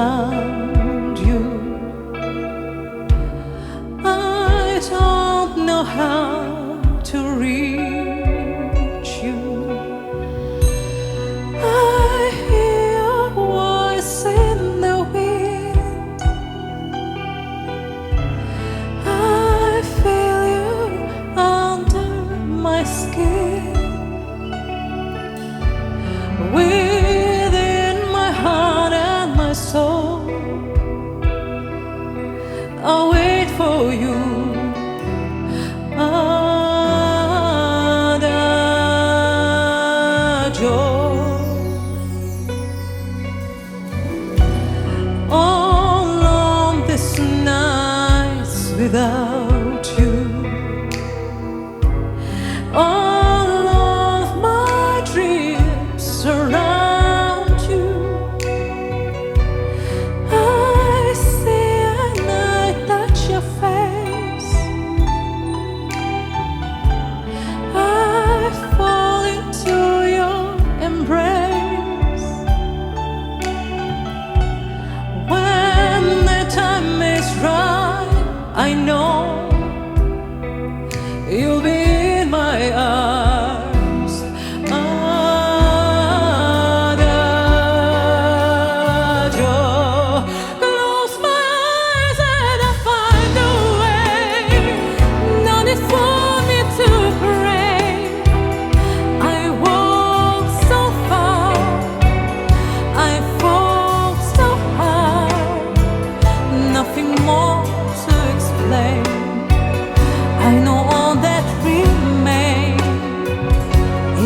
found you. I don't know how to reach you. I hear your voice in the wind. I feel you under my skin. Within my heart and my soul, I'll wait for you. Adagio. All of these nights without you, all of my dreams surround you. I see and I touch your face. I fall into your embrace. When the time is right, I know you'll be in my arms. Adagio. Close my eyes and I find a way. No need for me to pray. I walk so far, I fall so hard. Nothing more to explain. I know all that remains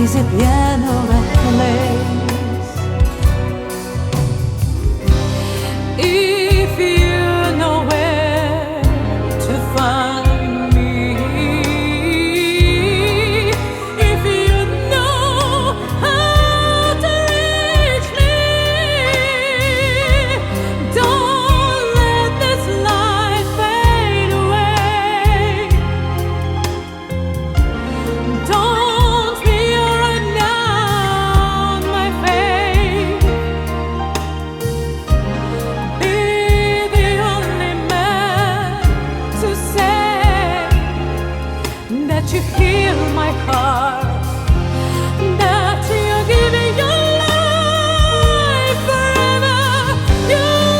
is a piano that plays. If you know where to find me, if you know how to reach me, don't let this light fade away. Don't be right now, my faith. Be the only man to say that you heal my heart, that you're giving your life forever. You'll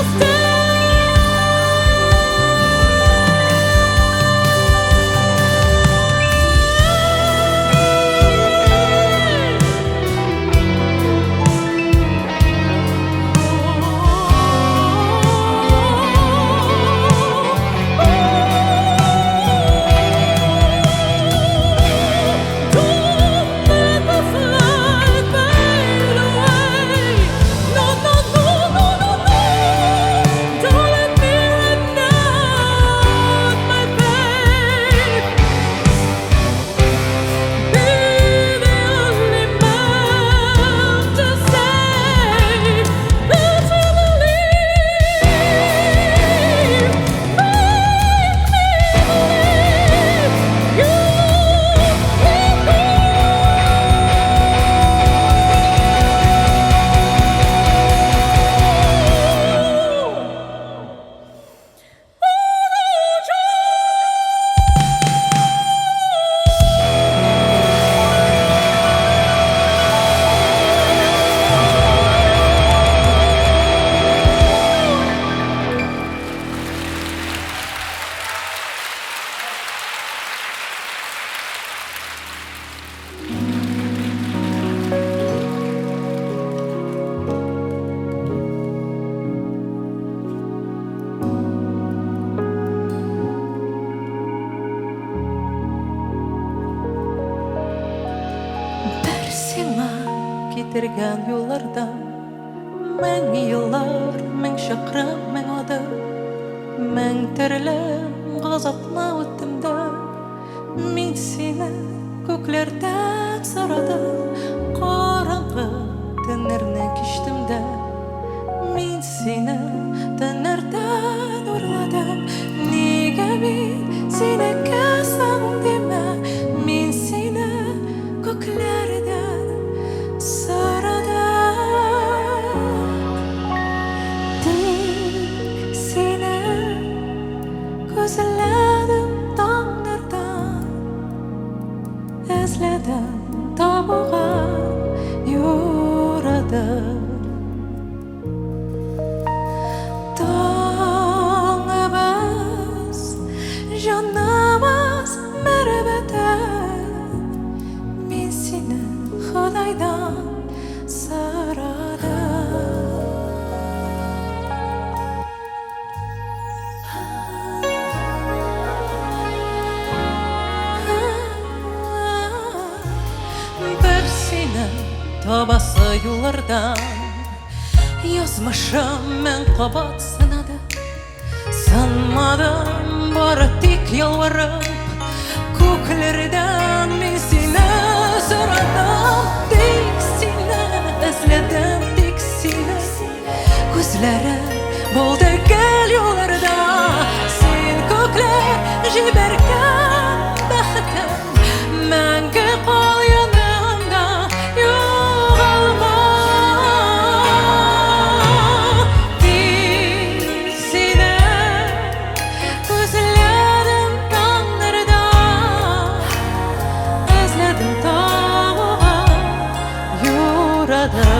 Кетерген юлларда мең еллар, мең чакрым, мең аdım, мең төрле газапны үттем дә. Мин сине күкләрдән сорадым, караңгы төннәрне кичтем дә. Мин сине төннәрдән урладым, нигә мин сине кесәм димә. Мин сине күкләрдән сорадым. Khodaydan sarada. Bir seni tabası yollardan yazmışım men kabat sanadı. Sanmadım bari tek yalvarıp köklerden men seni soradım. Tek seni izledim, tek seni. Gözleri buldu gel yollarda. Sen kökler jiberken baxtım. Мәңгі қал yanımda yoğalma. Tek seni gözlerim tağlarda. Özledim tağa yurada.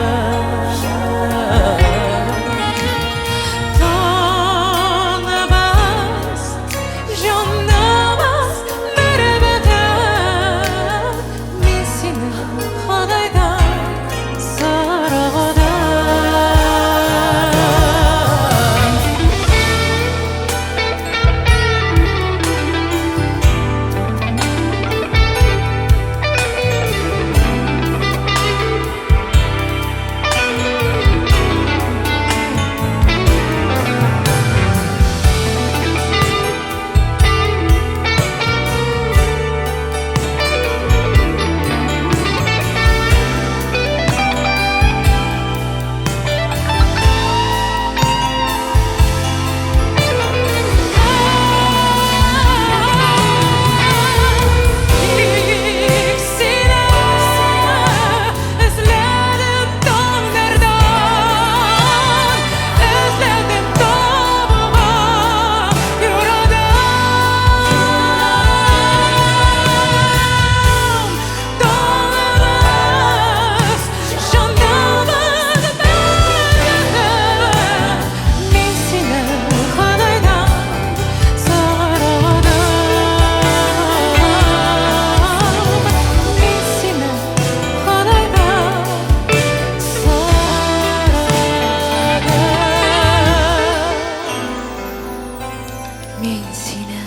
Мен сені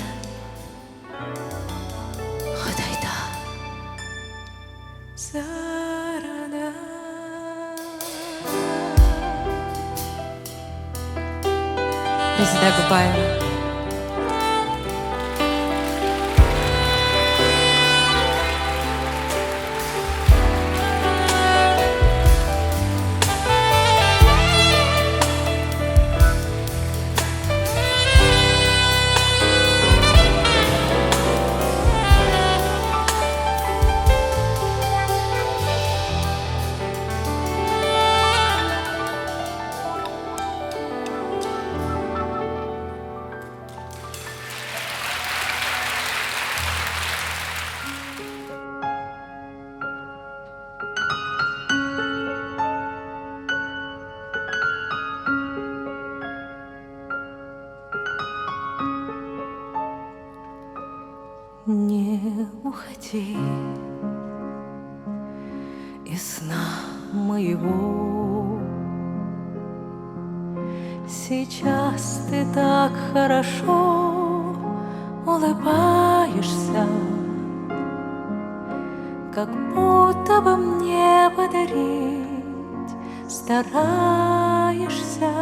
Khodaydan sarada. Резида Губаева. Не уходи из сна моего. Сейчас ты так хорошо улыбаешься, как будто бы мне подарить стараешься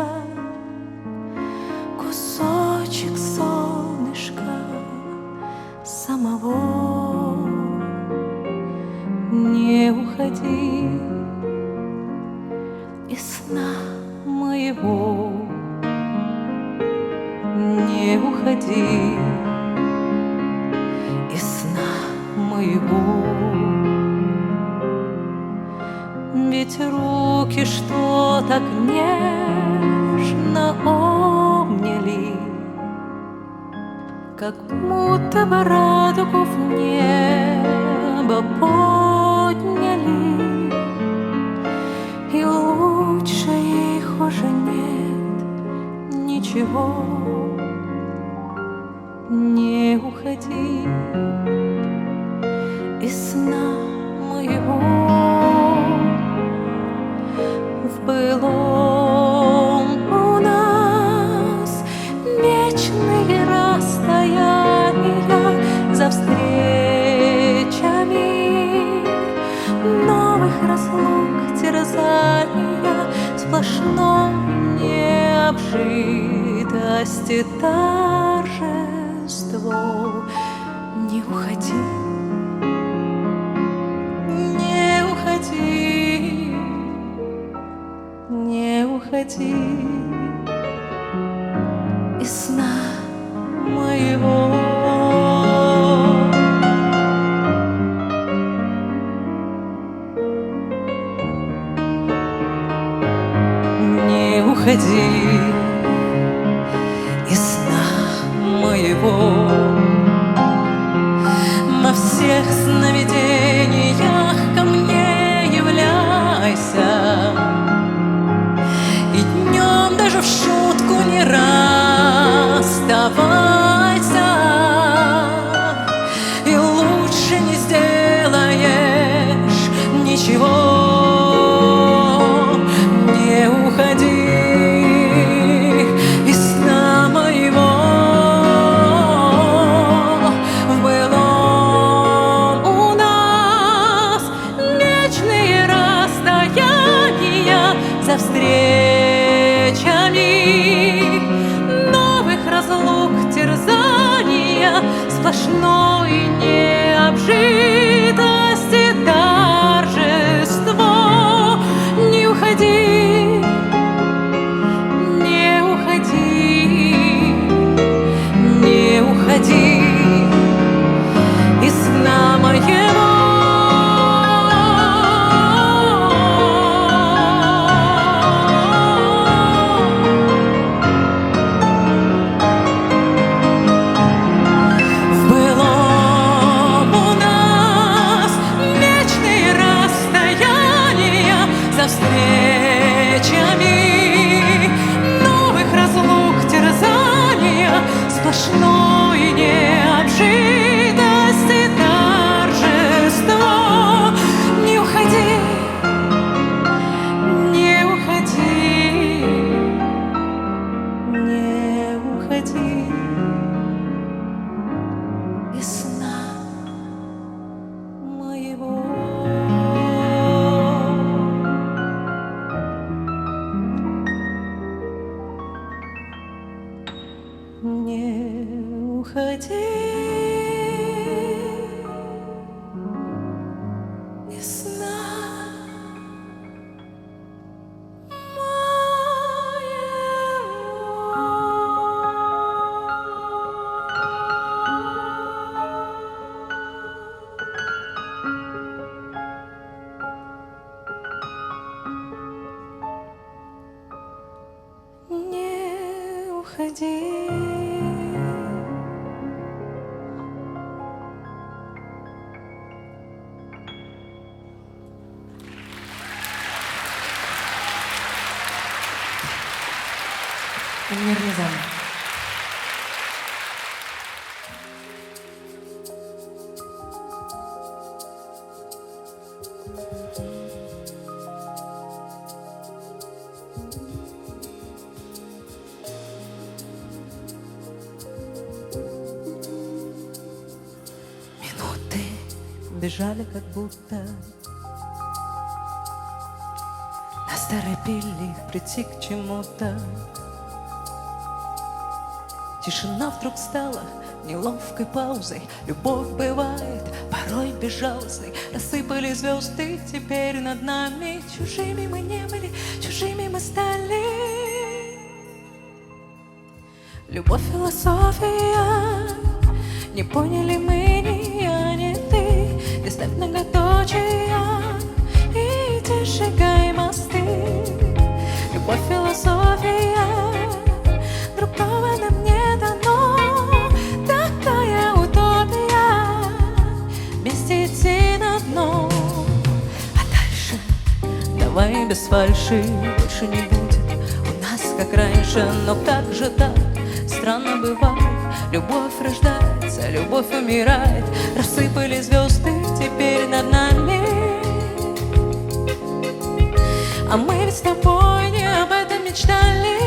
кусочек солнышка самого. Не уходи из сна моего. Не уходи из сна моего. Ведь руки, что так нежно обняли, как будто бы радугу в небо подняли, и лучше их уже нет ничего. Не уходи из сна моего. терзания, сплошной необжитости торжество. Не уходи, не уходи, не уходи из сна моего. Не уходи из сна моего. Во всех сновидениях ко мне являйся, и днем даже в шутку не расставайся, и лучше не сделаешь ничего. Не уходи из сна моего. В былом у нас вечные расстояния, за встречами новых разлук терзания, сплошной необжитости торжество. Не уходи, не уходи, не уходи из сна моего. В былом у нас вечные расстояния, за встречами новых разлук терзания, сплошной необжитости торжество. Не уходи, не уходи, не уходи из сна моего. Не уходи из сна моего. Не уходи. Эльмир Рязанов. Минуты бежали как будто, нас торопили прийти к чему-то. Тишина вдруг стала неловкой паузой. Любовь бывает порой безжалостной. Рассыпали звезды теперь над нами. Чужими мы не были, чужими мы стали. Любовь, философия, не поняли мы ни я, ни ты. И ставь многоточия и иди сжигай мосты. Любовь, философия, другого нам не дано. Такая утопия, вместе идти на дно. А дальше давай без фальши, больше не будет у нас как раньше. Но как же так? Странно бывает. Любовь рождается, любовь умирает. Рассыпали звезды теперь над нами. А мы ведь с тобой не об этом мечтали.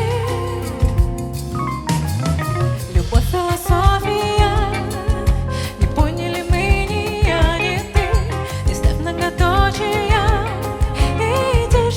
Любовь, философия, не поняли мы ни я, ни ты. Не ставь многоточия и иди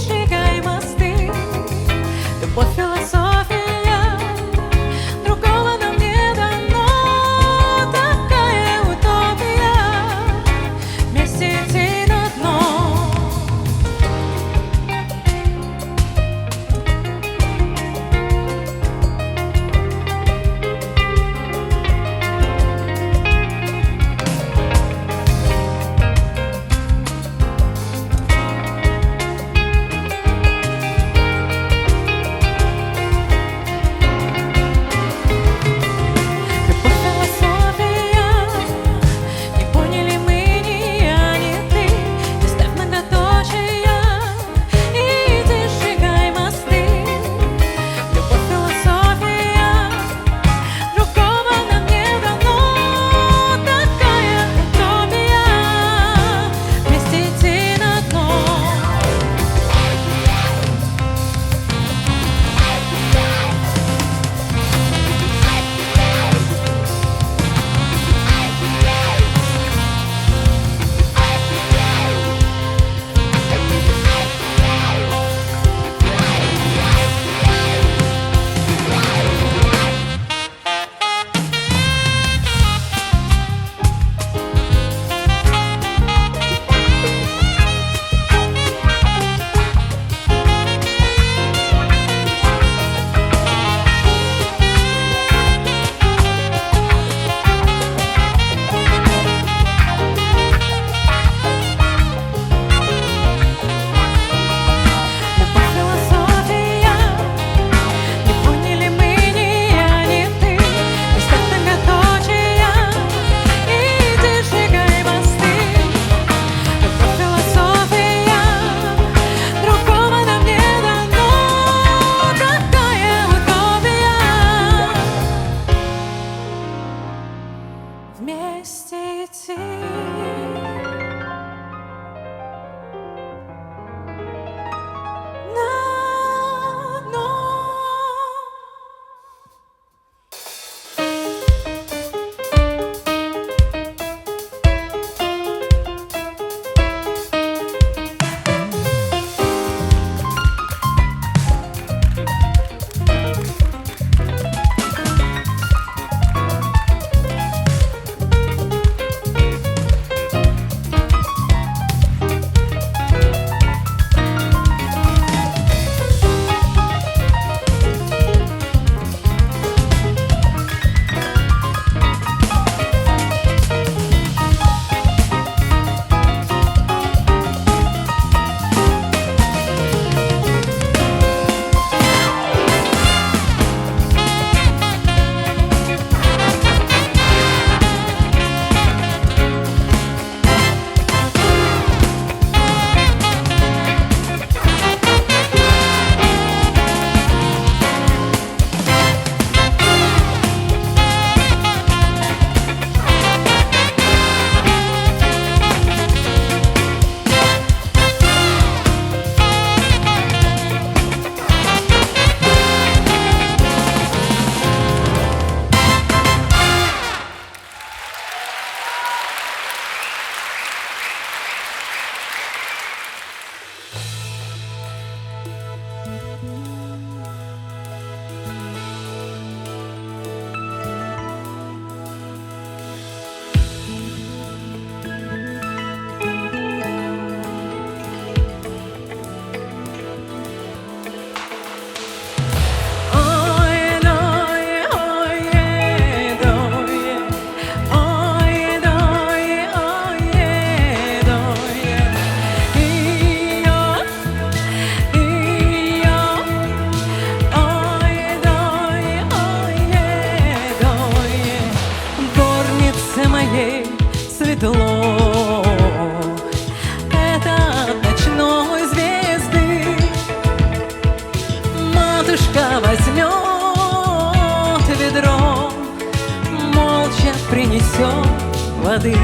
воды.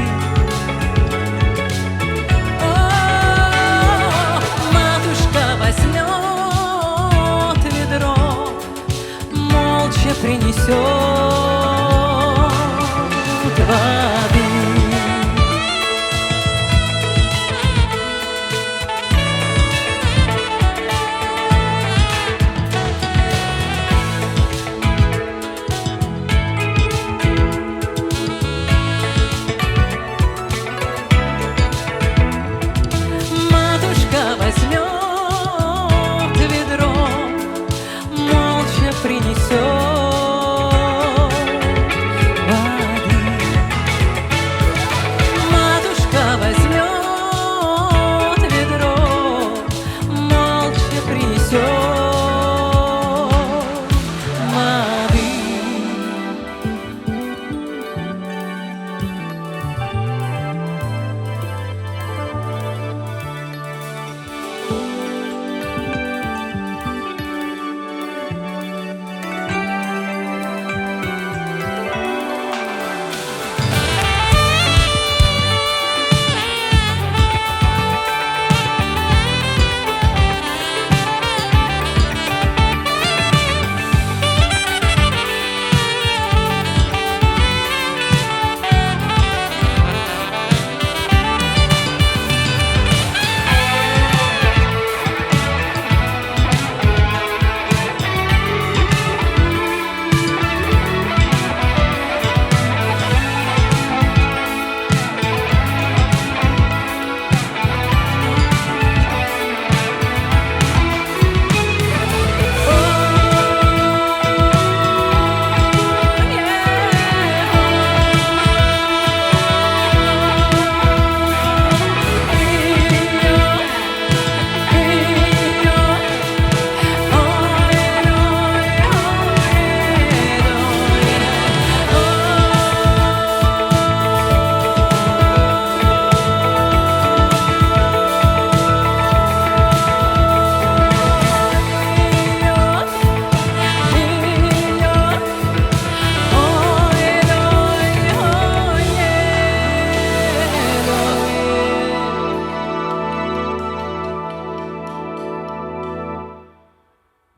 Матушка возьмет ведро, молча принесет воды.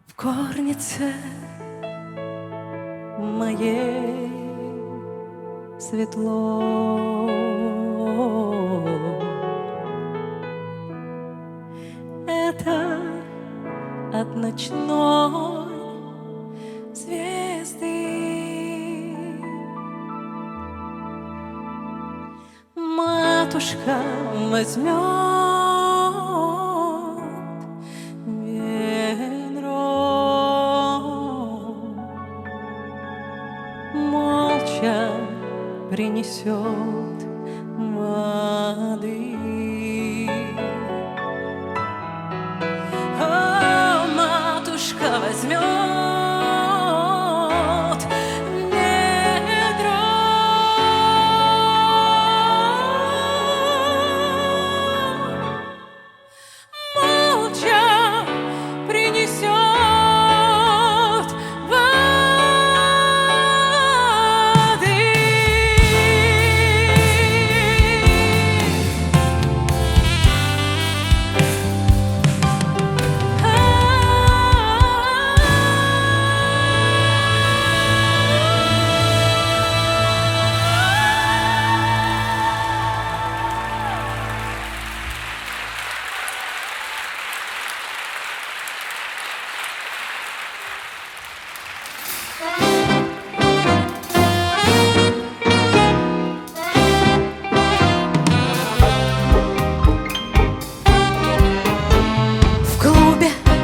В горнице моей светло, это от ночной звезды. Матушка возьмет принесет воды. О, матушка возьмет ведро, молча принесет.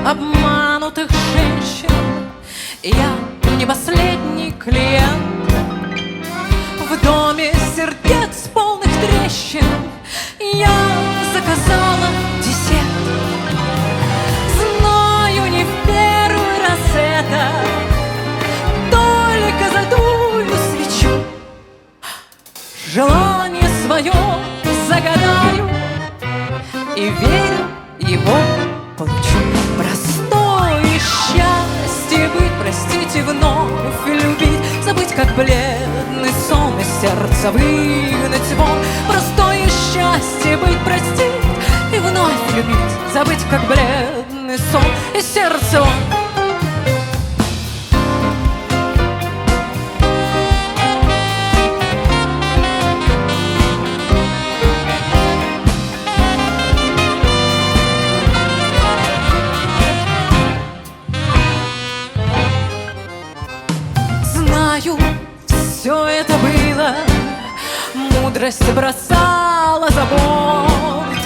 Обманутых женщин я не последний клиент. В доме сердец полных трещин я заказала десерт. Знаю, не в первый раз это, только задую свечу, желание свое загадаю и верю, его получу. Простое счастье быть, простите, вновь любить, забыть, как бледный сон из сердца сердце выгнать вон. Простое счастье быть, простить и вновь любить, забыть, как бледный сон, и сердце вон. Все это было, мудрость бросала за борт.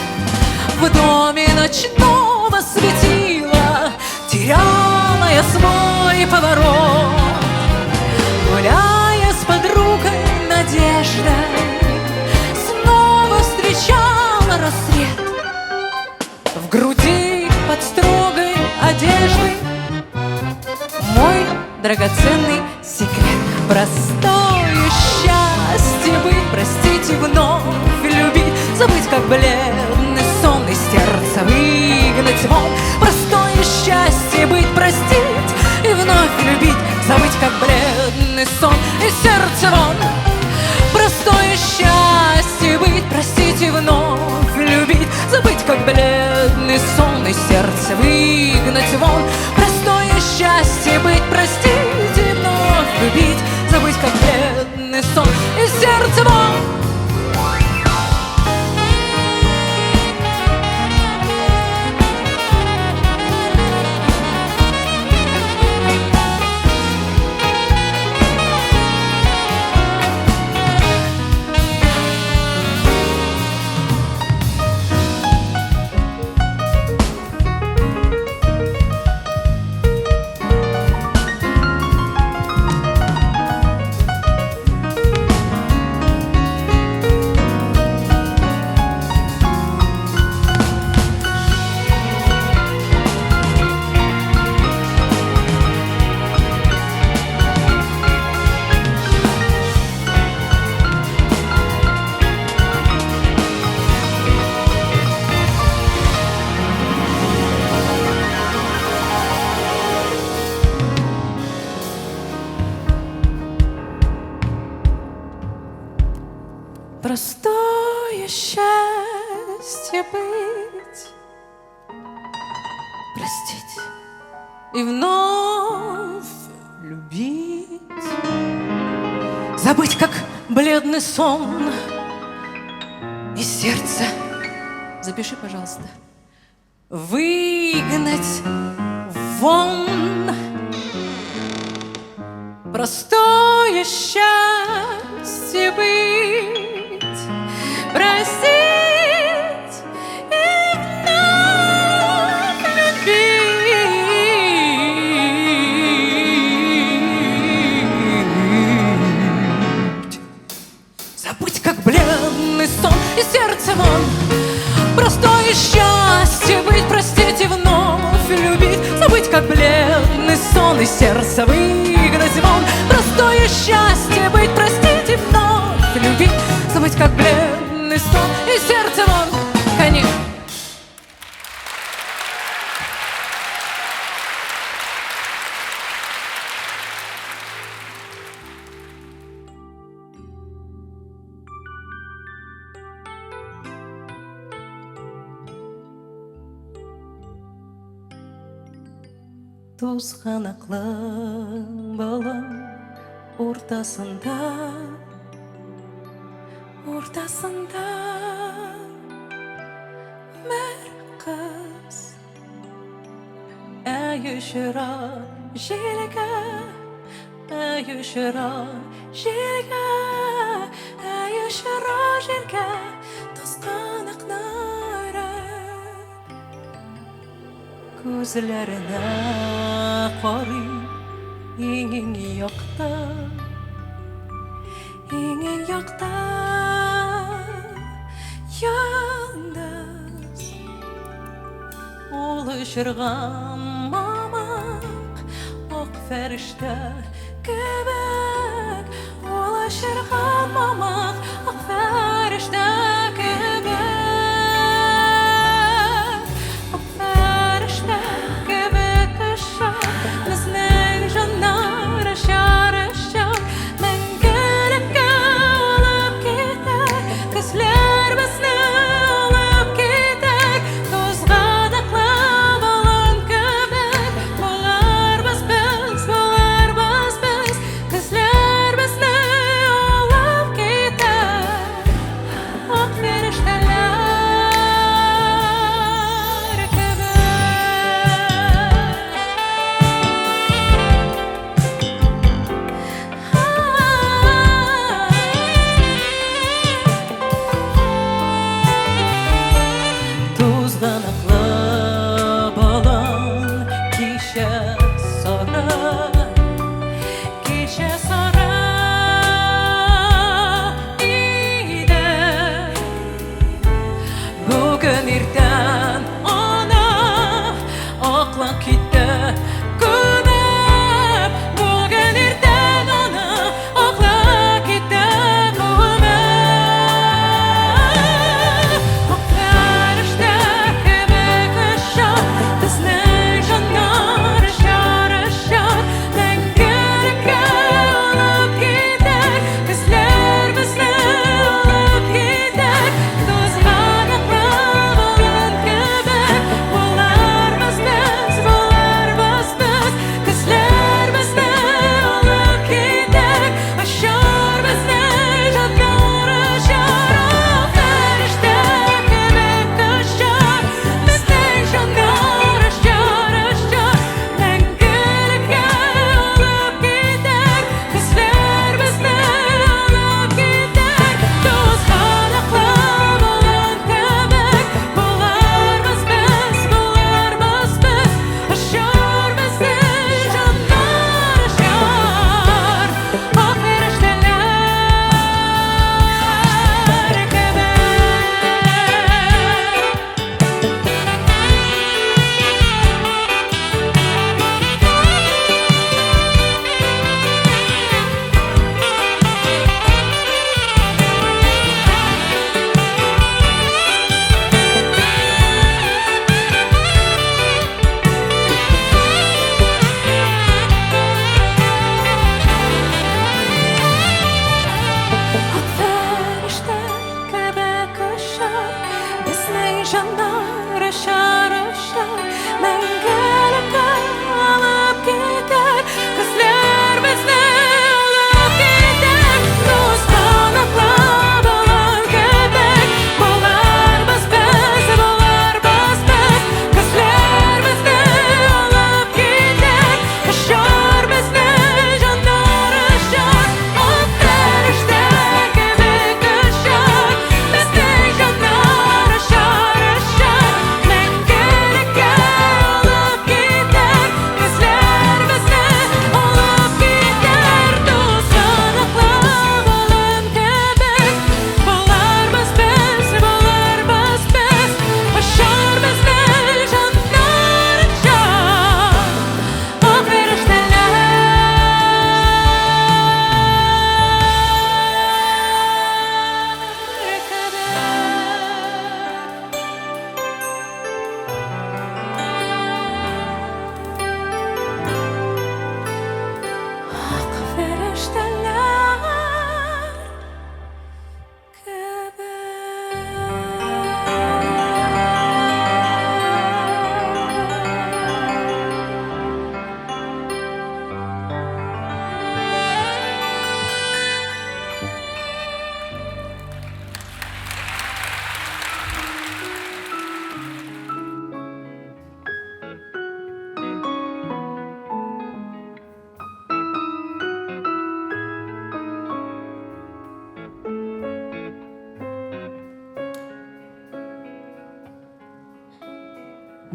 В доме ночного светила теряла я свой поворот. Гуляя с подругой надеждой, снова встречала рассвет. В груди под строгой одеждой мой драгоценный секрет. Простое счастье быть, простить и вновь любить, забыть, как бледный сон, и сердце выгнать вон. Простое счастье быть, простить и вновь любить, забыть, как бледный сон, и сердце вон. Простое счастье быть, простить и вновь любить, забыть, как бледный сон, и сердце выгнать вон. Простое счастье быть, простить и вновь любить, забыть, как бледный сон, и сердце вон. Простое счастье быть, простить и вновь любить, забыть, как бледный сон, и сердце, запиши, пожалуйста, выгнать вон. Простое счастье быть, простить и вновь любить, забыть, как бледный сон, и сердце вон. Простое счастье быть, простить и вновь любить, забыть, как бледный сон, и сердце выгнать вон. Простое счастье быть, простить и вновь любить, забыть, как бледный сон, и сердце вон. Конечно. Тозғанақлы балам ортасында бір қыз әй ұшыра желге, әй ұшыра желге, әй ұшыра желге, тозғанақ нұры көзлеріне қарай ең якта, ең якта yalnız oluşurğan mamaq ak fəriştə kebek, oluşurğan mamaq ak fəriştə kebek, ak fəriştə kebek aşağı bizning jonlar aşar aşar, мәңгелеккә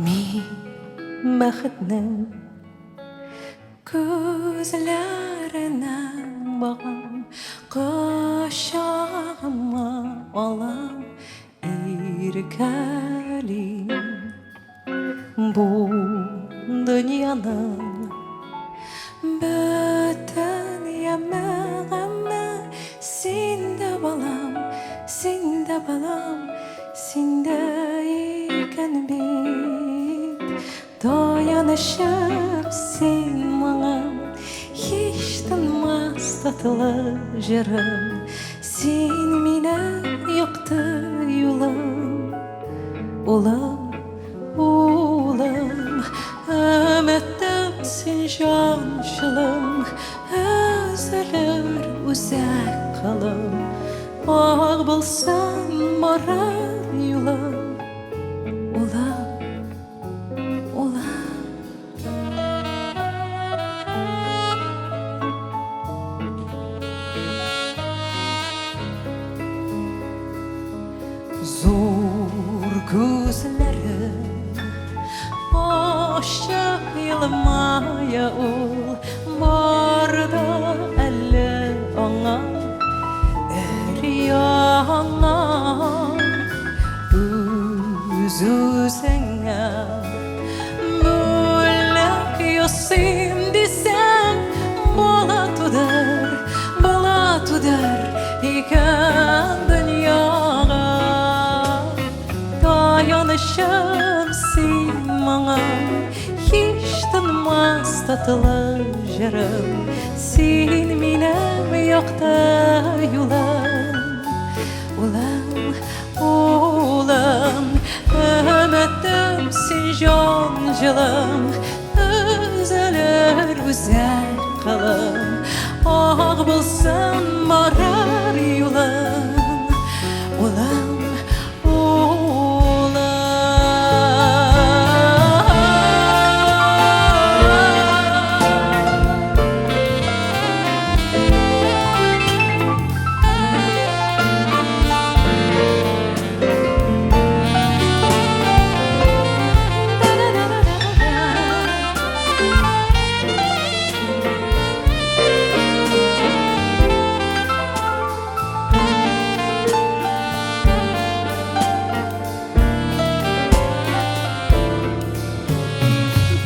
Min baxtning ko'zlaridan boqam qo'shog'imni olam erkalim bu dunyoning butun yamag'imi senda balam senda balam senda ekan bit tayanışım sen bana hiç tanımaz tatlı jırım sen mine yoktu yo'lim ulam ulam ümittim sen jonşilım özülür uzak qalım ağ bulsan marar yo'lim ulam zor gözlerim aşık yılmaya ol barda elle ona eriyana üzüzene mullak yosim desem bala tudar iken dünyaya yanışım sen bana tanımaz tatlı jarım, sen minem yokta yulam. Ulam, ulam, ömedim sen joncalım, üzülür güzel kalım. Ah bulsam marar yulam. Ulam,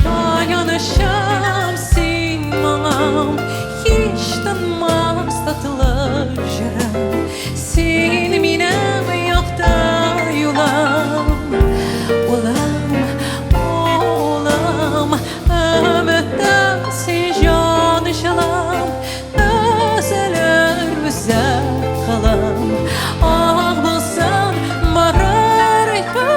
dayanışam sen manam, hiç tanımaz tatlı jarım, sen minem yokta yulam. Ulam, ulam, ömürdüm sen jonşalam, üzülür güzel kalam. Ah bulsam marar yulam.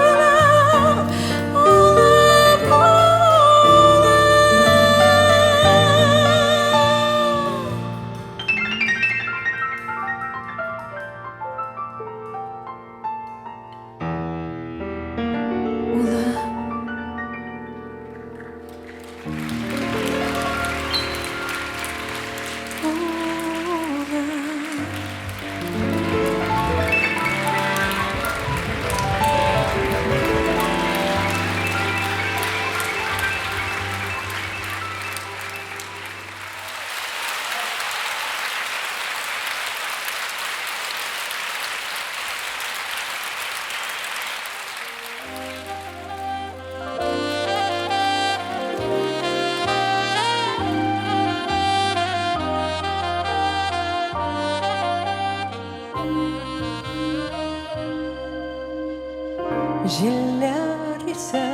Jiller ise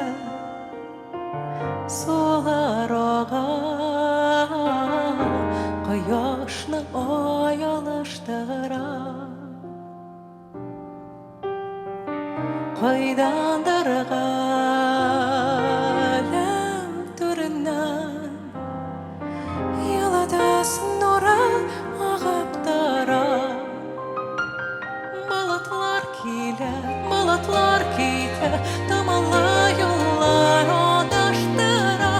solar ağa, Quyoshni oy alishtirar. Qaydandir g'alam turinan, Yoladasin nuri og'ib tarar. Malatlar kiydi, tamallı yollar odaştıra,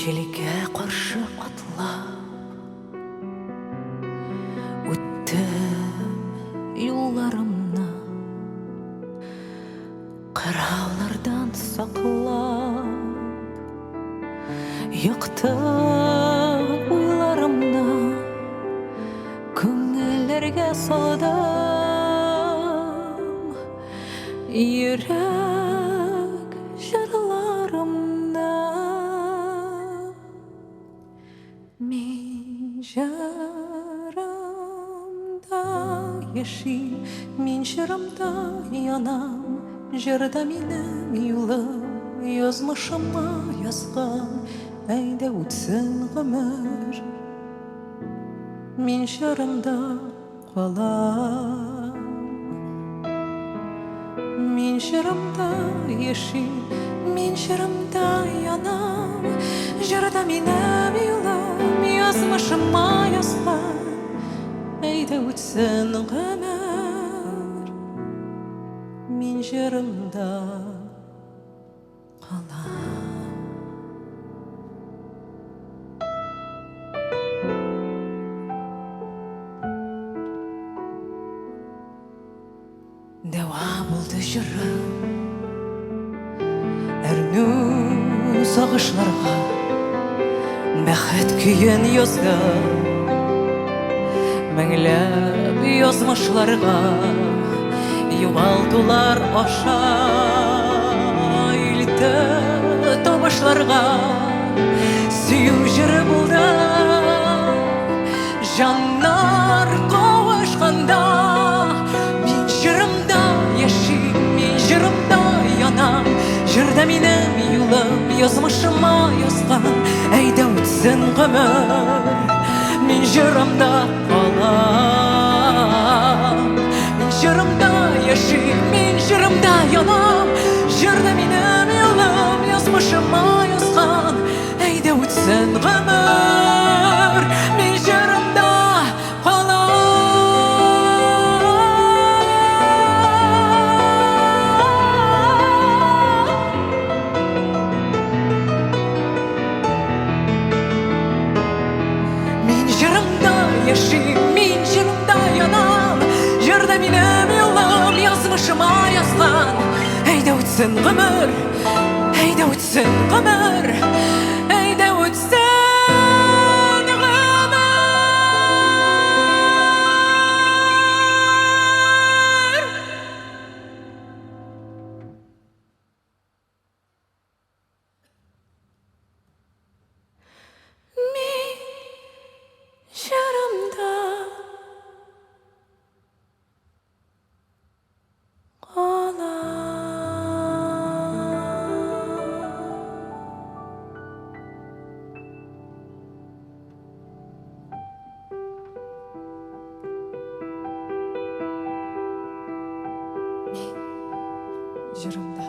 Желге қаршы атлап өттім юлларымна, қыраулардан сақлап йықты ойларымна, көңіллерге салдым йөрәк жырларымна. Мин жырымда яшим, мин жырымда янам, жырда минем юлым, язмышыма язган, әйдә үтсен гомер. Мин жырымда калам, мин жырымда яшим, мин жырымда янам, жырда минем юлым, язмышыма язган, әйдә үтсен гомер. Мин жырымда калам. Дәва булды жырым, әрнү сагышларга, бәхет көен язган, мәңләп язмышларга, югалдылар аша илтә табышларга. Сөю җыры булды җаннар кавышканда, мин җырымда яшим, мин җырымда янам, җырда минем юлым, язмышыма язган, әйдә үтсен гомер. Мин җырымда калам, мин җырымда яшим, мин җырымда янам, җырда минем юлым, язмышыма язган, әйдә үтсен гомер. Мин җырымда яшим, мин җырымда янам, җырда минем юлым, язмышыма язган, әйдә үтсен гомер, әйдә үтсен гомер, әйдә үтсен гомер. Мин җырымда җырымда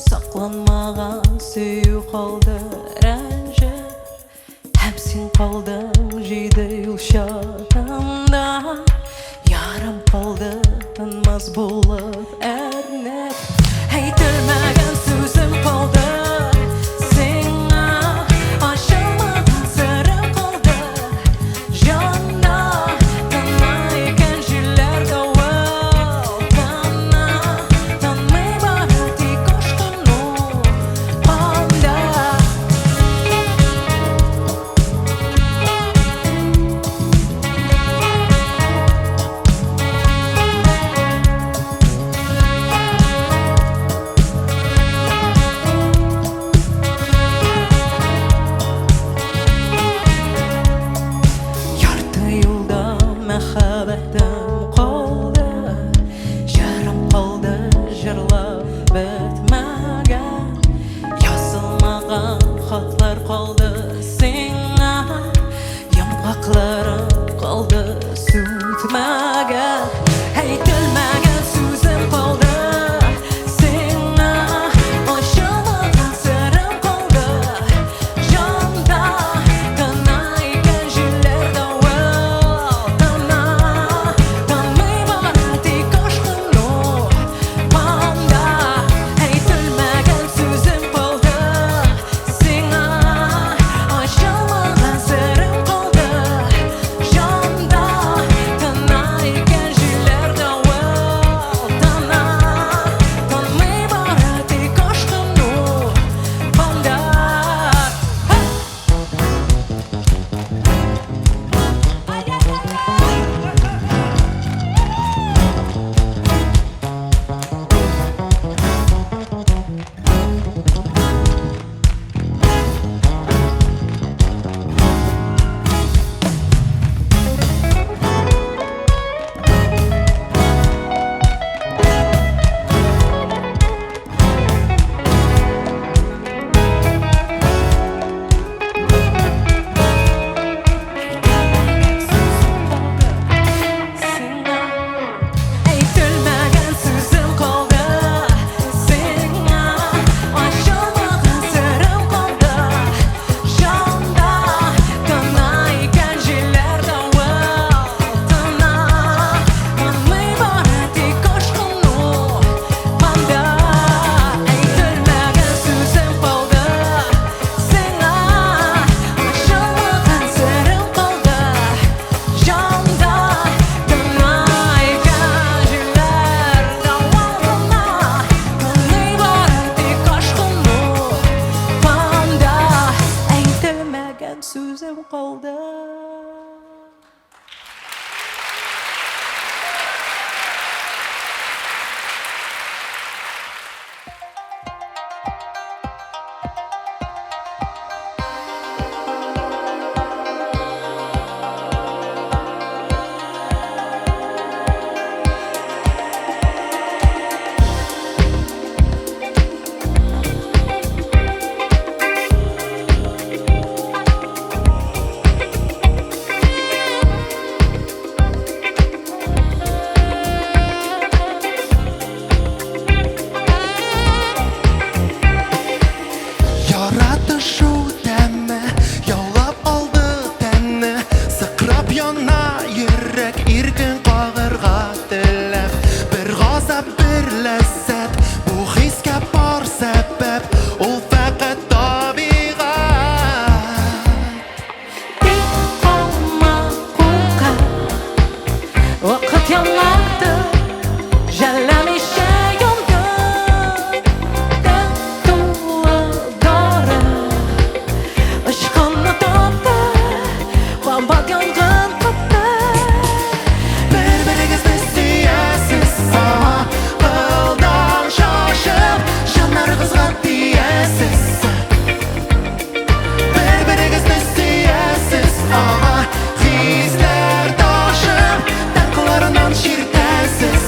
сакланмаган сөю калды рәнҗеп, һәм син калдың җиде юл чатында, ярым калды тынмас булып әрнеп, әйтелмәгән сүзем калды сиңа, ачылмаган серем калды җанда, тынма икән җилләр давыл тына, тынмый бары тик ашкын канда. muhabbatim qoldi, yarim qoldi jırlab bitmagan, yozilmagan xatlar qoldi senga, yomg'oqlarim qoldi sutmagan, aytilmagan so'zim qoldi senga, ochilmagan sirim qoldi jonda, tanaygan jillarda tana, tanmay boradi qo'shqinni manda, aytilmagan so'zim qoldi senga, ochilmagan sirim qoldi jonda, tanaygan jillarda tana, tanmay boradi qo'shqinni manda. Aytilmagan so'zim qoldi senga, ochilmagan sirim qoldi jonda, tanaygan jillarda tana, tanmay boradi qo'shqinni manda, aytilmagan so'zim qoldi senga, ochilmagan sirim qoldi jonda, tanaygan jillarda tana, tanmay boradi qo'shqinni manda, aytilmagan so'zim qoldi. Yaratышу тәмі яулап алды тәнні, сықырап яна йөрәк иркен қағырға теләп, бір ғазап бір ләззәт, бу хискә бар сәбәп, ул фәкать табигать. Тик калма кулка, вакыт янады, жәлләмичә янды, тәттулы дары, очкынны тапты, кабат янгын капты. Бір-біріңізді сүйесіз, сама қылдан шашып, жандарыңызға тиесіз. Бір-біріңізді сүйесіз, ама хислер ташып, таңқыларынан шертесіз.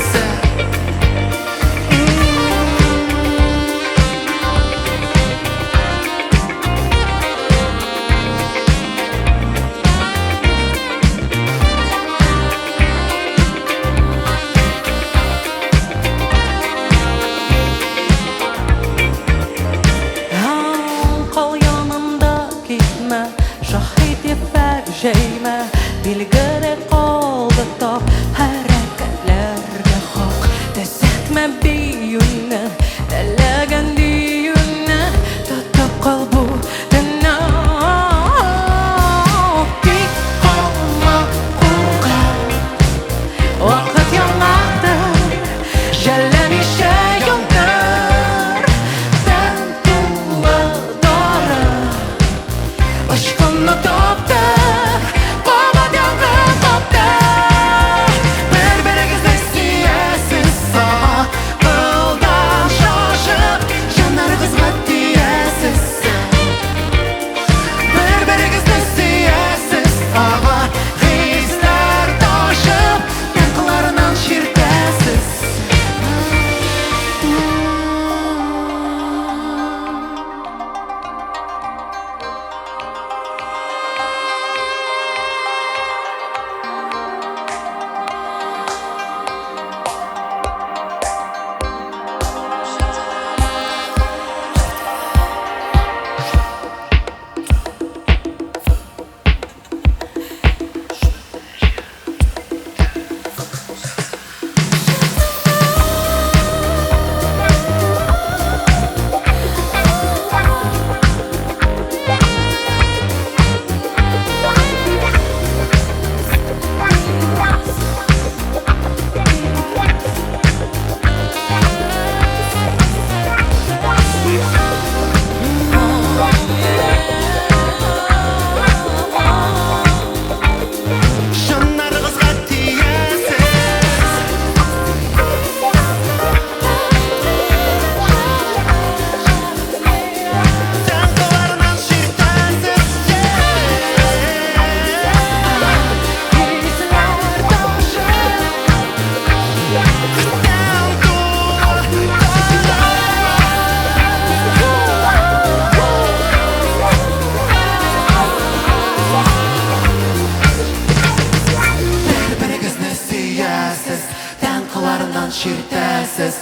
Кайдан ширтәсіз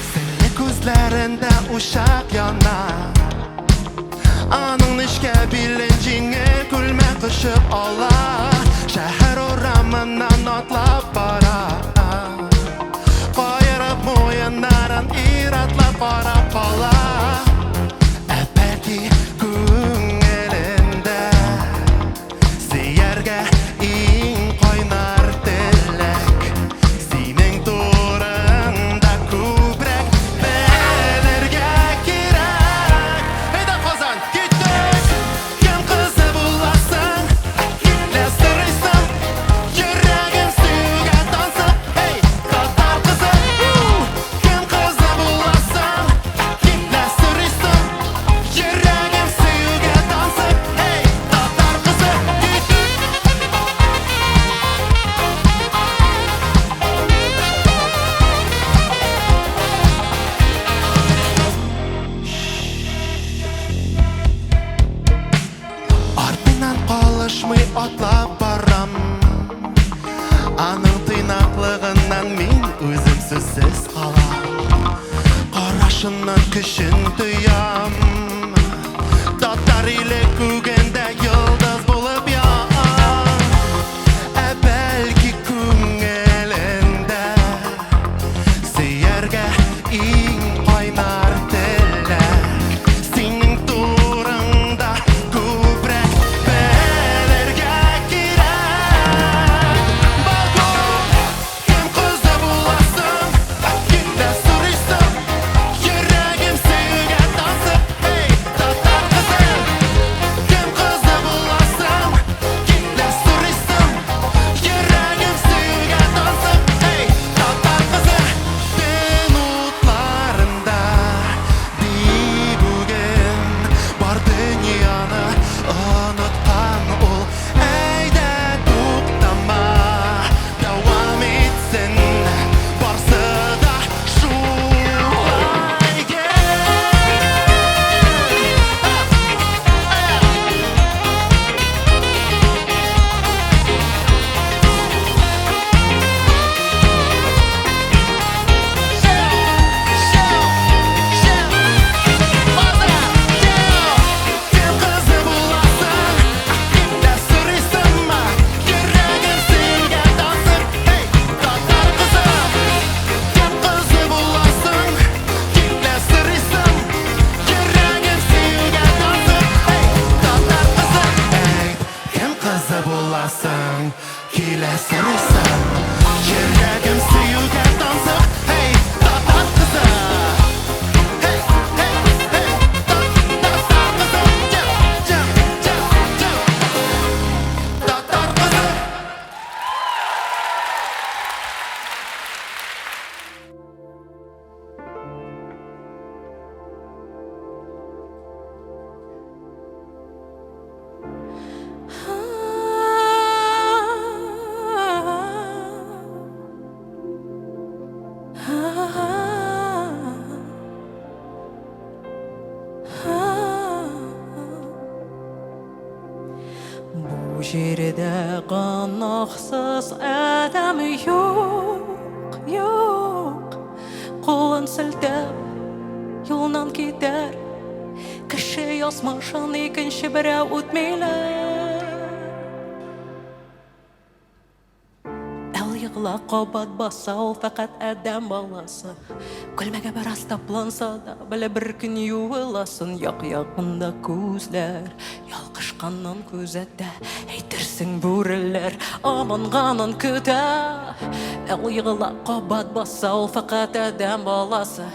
Сілі көзләрендә ушақ яна Аның нишкә билен жеңе күлмә құшып ала Шәһәр урамынан атлап бара Қайырып мойыннарын иратлап қарап қала Әпәлки күңелінде Сейерге ең қайнар тілек Сенің турында көбірек білерге керек Ейді Қазан, кеттік! Кем қызы боласың? Келестірейсің? Жүрегім сүйуге тансып Ей, татар қызы! Кем қызы боласың? Келестірейсің? Жүрегім сүйуге тансып Ей, татар қызы! Артынан қалышмай атлап барам Аның тыйнақлығынан мен өзім сөзсіз қалам Қарашынан күшін тұям Татар елі көгенде йылдыз болып яам Әбәлки күңелінде Сейерге ең қайнар тілек Сенің турыңда көбірек білерге керек Балкон, кем қызы боласың? Келді сұрайсың? Жүрегім сүйуге тансып Ей, татар қызы! Кем қызы боласың? Келді сұрайсың? Жүрегім сүйуге тансып Ей, татар қызы! Минутларында бейбуген Бар дүнияны ұнытқан ол Әйдә тоқтама Дауам етсін Барсы да шулай Кем қызы боласың? Келді сұрайсың ма? Жүрегім сүйуге тансып Ей, татар қызы! Кем қызы боласың? Келді сұрайсың? Жүрегім сүйуге тансып Ей, татар қызы! Ей, кем қызы боласың? Келді сұрайсың? Жүрегім сүйуге тансып Ей, татар қызы! Hey, hey, hey, татар қызы! Татар қызы! Бу жерде қанақсыз адам жоқ, жоқ Қолын сілтеп юлынан кетер Кіші язмышын екінші біреу өтмейлі Йығыла қабат баса ол фақат әдәм баласы Күлмәге бір астапланса да білі бір күн юыласын Яқ-яқында көзлер Ялқышқаннан көзәтті Әйтерсің бүрілер Аманғанын күті Йығыла қабат баса ол фақат әдәм баласы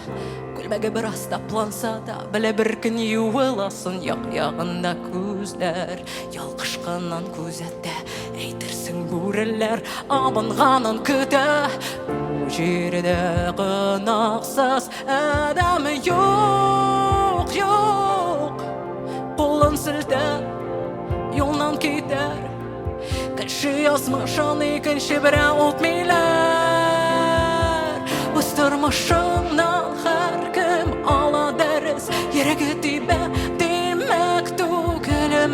Күлмәге бір астапланса да білі бір күн юыласын Яқ-яқында көзлер Ялқышқаннан көзәтті Әйтерсің бүрілер Аманғанын күті Бұл жерде қынақсыз адам жоқ, жоқ Қолын сілтеп жолынан кетер Кіші язмышын екінші біреу өтмейлер Өз тұрмышынан әркім ала дәріс Ерегі тибе демек түгілі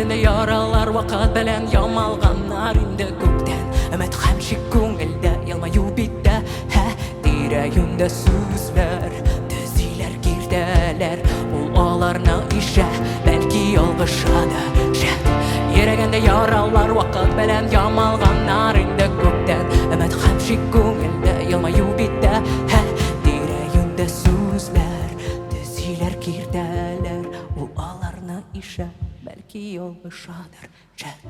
Йөрәгендә яралар вакыт белән ямалганнар инде күктән. Өмет һәм шик күңелдә, елмаю биттә, тирә-юньдә сүзләр төзиләр киртәләр. Ул аларны ишә, бәлки ялгышады шәт. Йөрәгендә яралар вакыт белән ямалганнар инде күктән. Өмет һәм шик күңелдә, елмаю биттә, тирә-юньдә сүзләр төзиләр киртәләр. Ул аларны ишә, бәлки ялгышадыр шәт.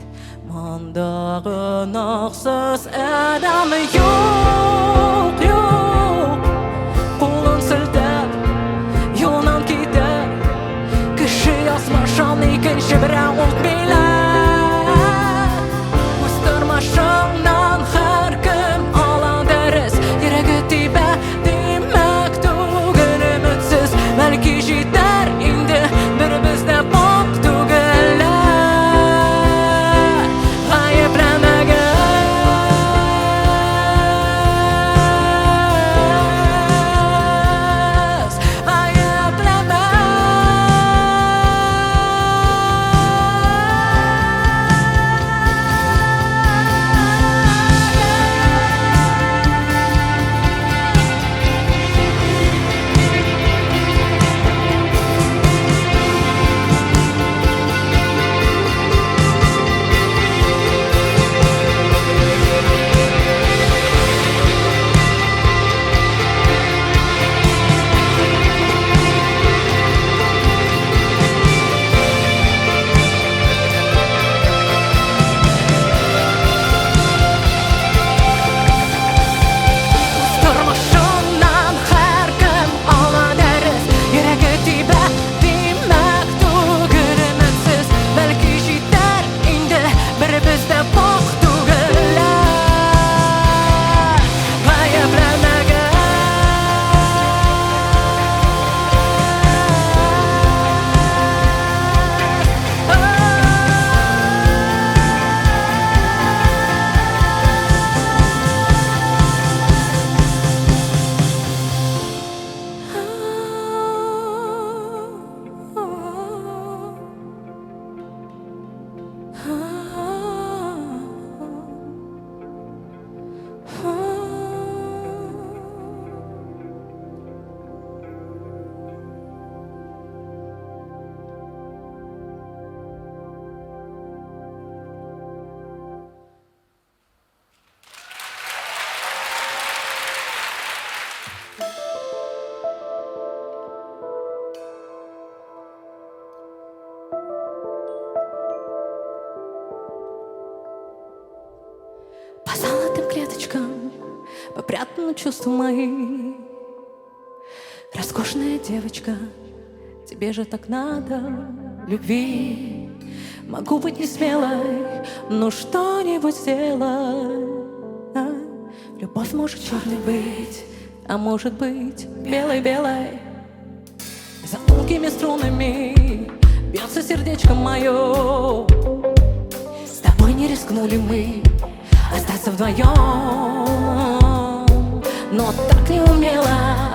Монда гөнаһсыз адам юк, юк. Кулын селтәп, юлынан китә. Кеше язмышын икенче берәү укмыйлар. Үз тормышыңнан һәркем ала дәрес. Йөрәге тибә, димәк түгел өметсез. Бәлки җитәр инде беребез дә пак түгелләр. Гаепләмәгез, по золотым клеточкам попрятаны чувства мои. Роскошная девочка, тебе же так надо любви. Могу быть не смелой, но что-нибудь сделай. Любовь может черной быть, а может быть белой-белой. За тонкими струнами бьется сердечко мое. С тобой не рискнули мы остаться вдвоем, но так неумело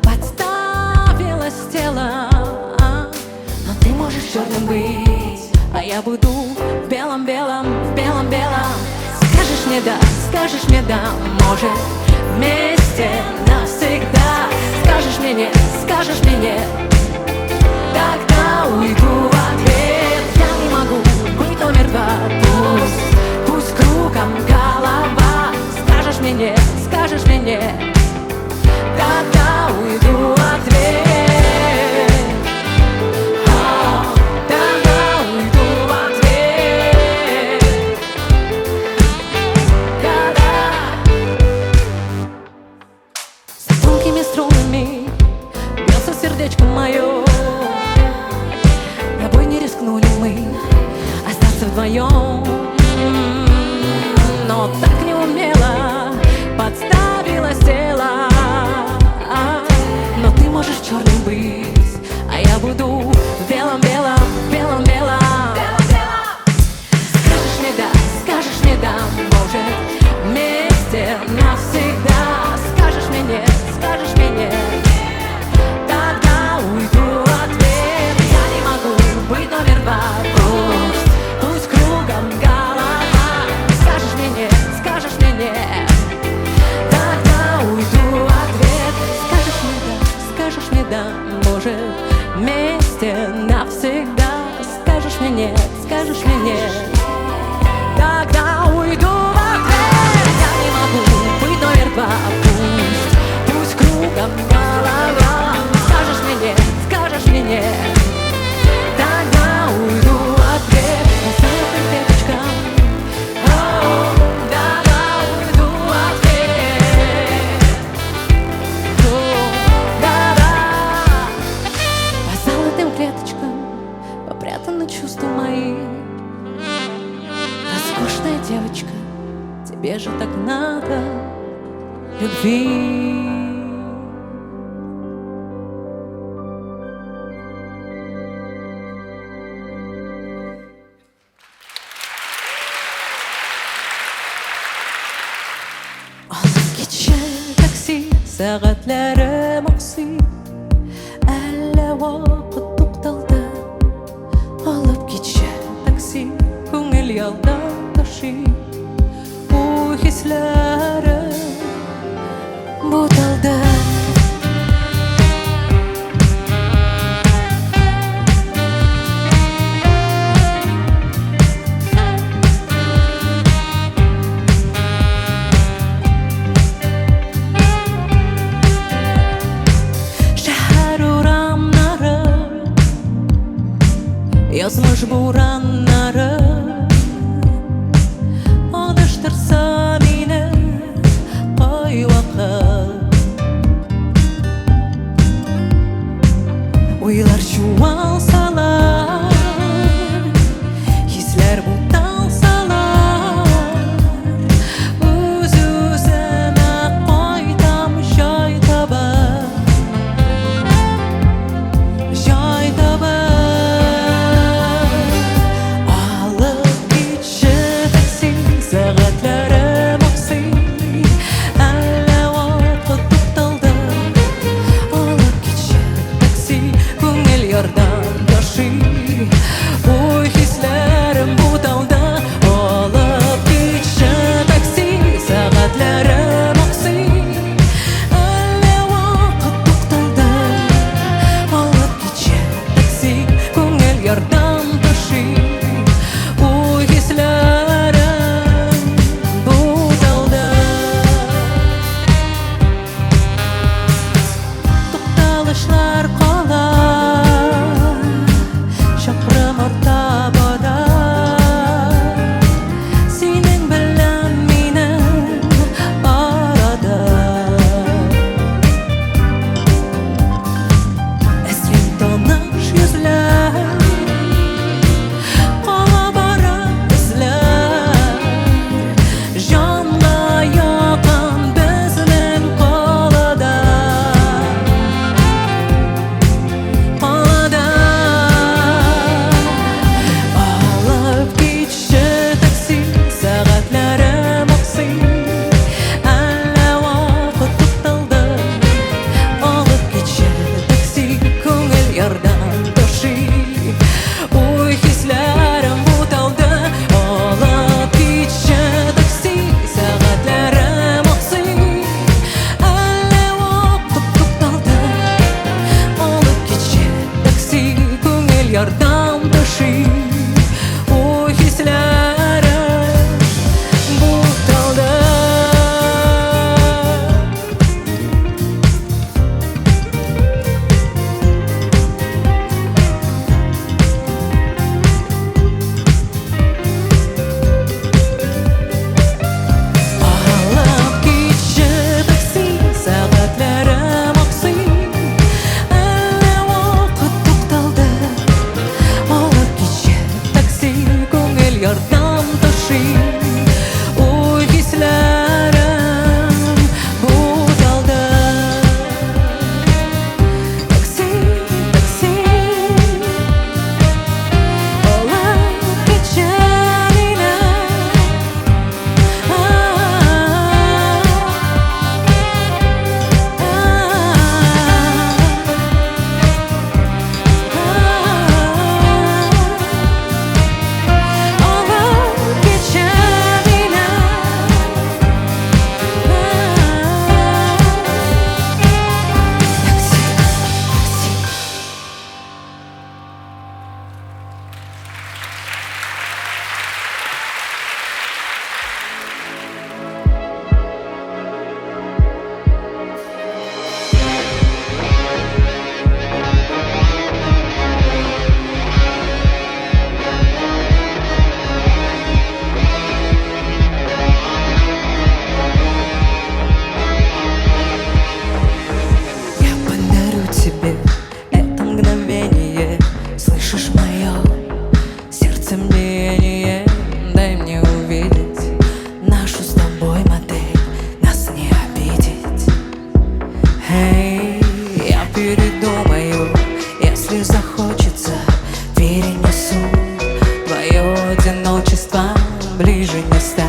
подставилось тело. Но ты можешь черным быть, а я буду в белом-белом, в белом-белом. Скажешь мне да, может вместе навсегда. Скажешь мне нет, тогда уйду в ответ. Я не могу быть номер два, пусть кругом голова. Скажешь мне нет, тогда уйду в ответ. Сердечко мое. Нежная девочка, тебе же так надо любви. Алып кетші такси, сағатларым оқси, әлі уақыт тоқталды. Алып кетші такси, көңіл ялдан таши, bu hislerim butuldu. Yazmış buranları, alıştırsa beni koy vakit. Uylar çoğalsalar, hisler butalsalar, öz-özüme koydum jay tabak, jay tabak. Saatler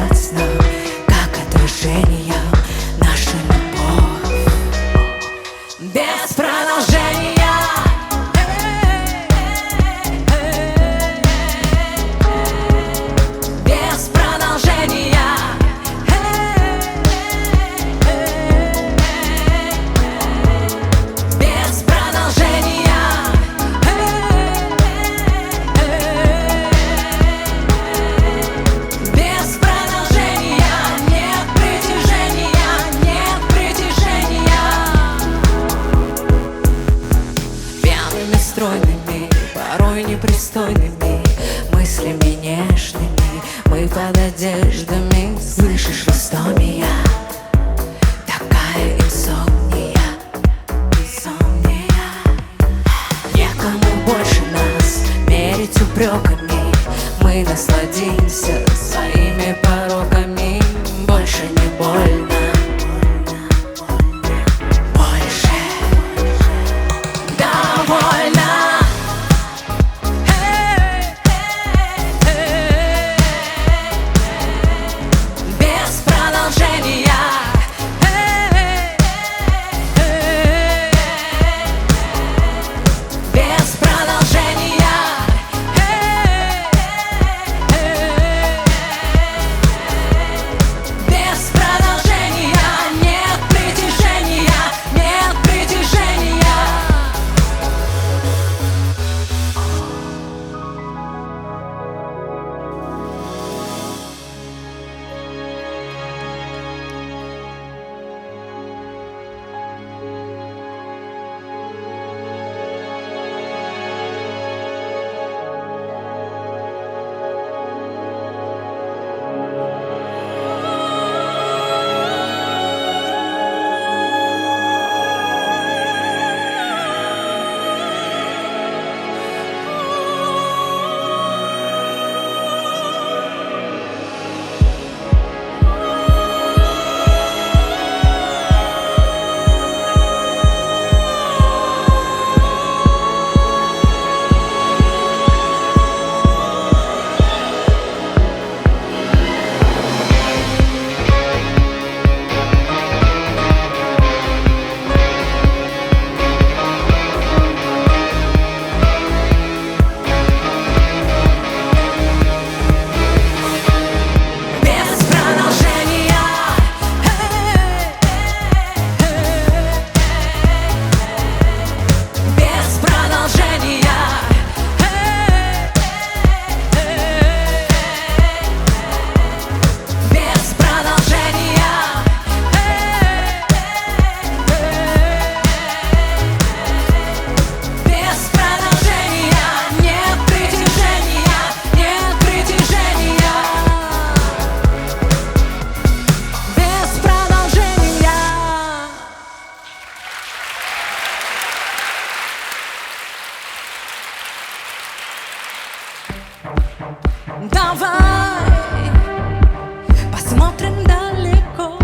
остаться нам, как отражение наша любовь без продолжения. Без продолжения. Без продолжения. Без продолжения. Нет притяжения, нет притяжения. Пьяными стройными, порой непристойными мыслями нежными мы под одеждами. Слышишь, Ростомия, такая инсомния, инсомния. Некому больше нас мерить упреками, мы насладимся своими пороками. Больше не больно, больше довольно. Без продолжения. Без продолжения. Без продолжения. Нет притяжения, нет притяжения. Без продолжения. Без продолжения. Без продолжения. Без продолжения. Нет притяжения, нет притяжения. Без продолжения. Давай посмотрим далеко.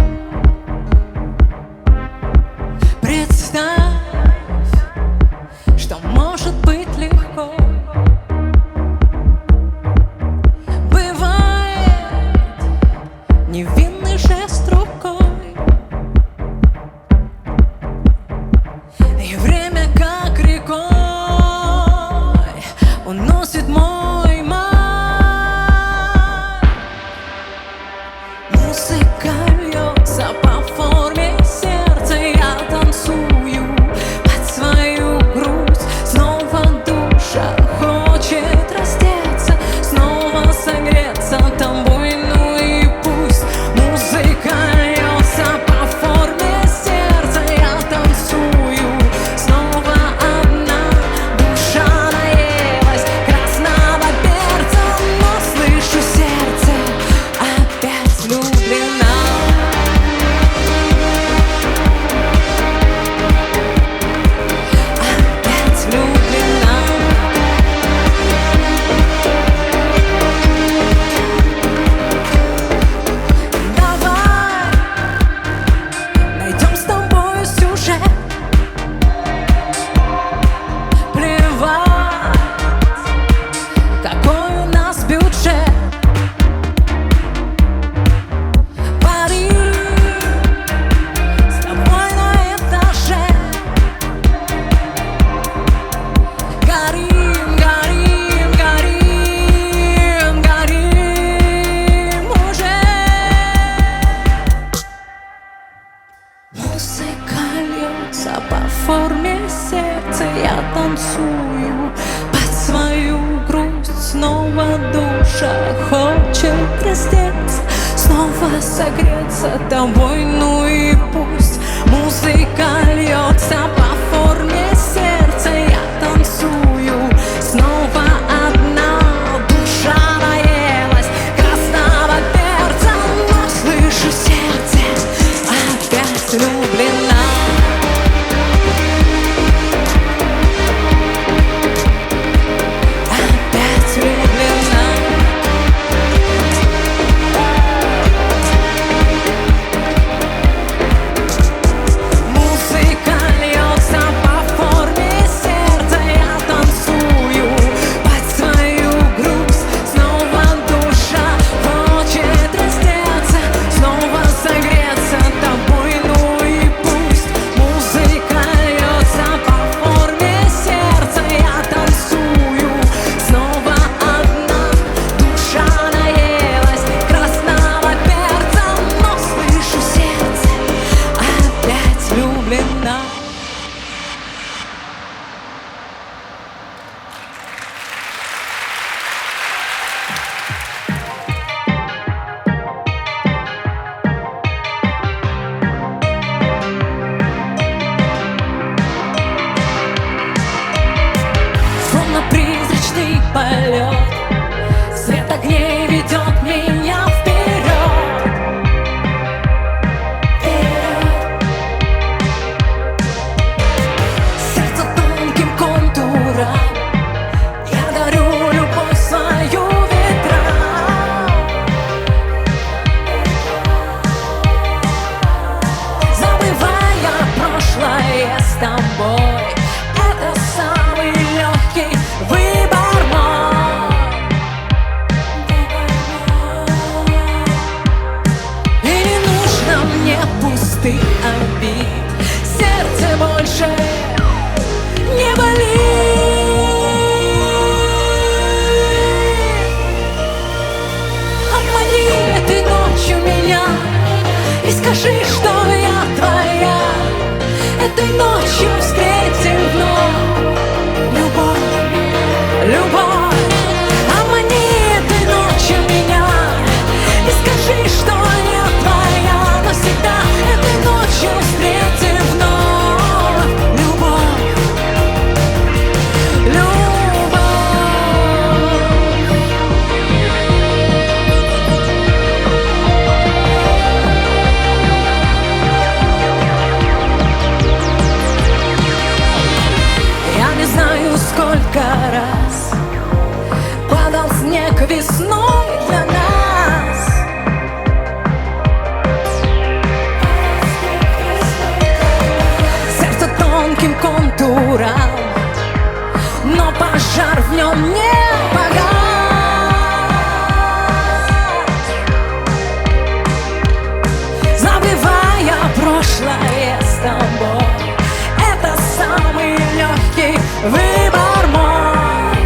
Представь, что может быть легко. Бывает невинный жест рукой, и время как рекой уносит мой май. Музыка льется по форме сердца, я танцую под свою грудь. Снова душа хочет раздеться, снова согреться тобой, ну и пусть. Музыка льется по форме сердца, я танцую снова одна. Душа наелась красного перца, но слышу сердце опять влюблена. я танцую под свою грусть. Снова душа хочет раздеться, снова согреться тобой, ну и пусть. Музыка льется по форме сердца, я танцую снова одна. Душа наелась красного перца, но слышу сердце, опять влюблена. Опять влюблена. Музыка льется по форме сердца, я танцую под свою грусть. Снова душа хочет раздеться, снова согреться тобой, ну и пусть. Музыка льется по форме сердца, я танцую снова одна. Душа наелась красного перца, но слышу сердце, опять влюблена. Словно призрачный полет, свет огней ведет меня вперед. Сердце тонким контуром, я дарю любовь свою ветрам. Забывая прошлое с тобой, это самый легкий выбор мой. И не нужно мне пустых обид, сердце больше не болит. Обмани этой ночью меня и скажи, что я твоя. Этой ночью встретим вновь любовь, любовь. Обмани этой ночью меня и скажи, что я твоя навсегда. Этой ночью встретим вновь любовь, любовь. Я не знаю, сколько раз падал снег весной для нас. Сердце тонким контуром, но пожар в нем не погас. Забывая прошлое с тобой, это самый легкий выбор мой.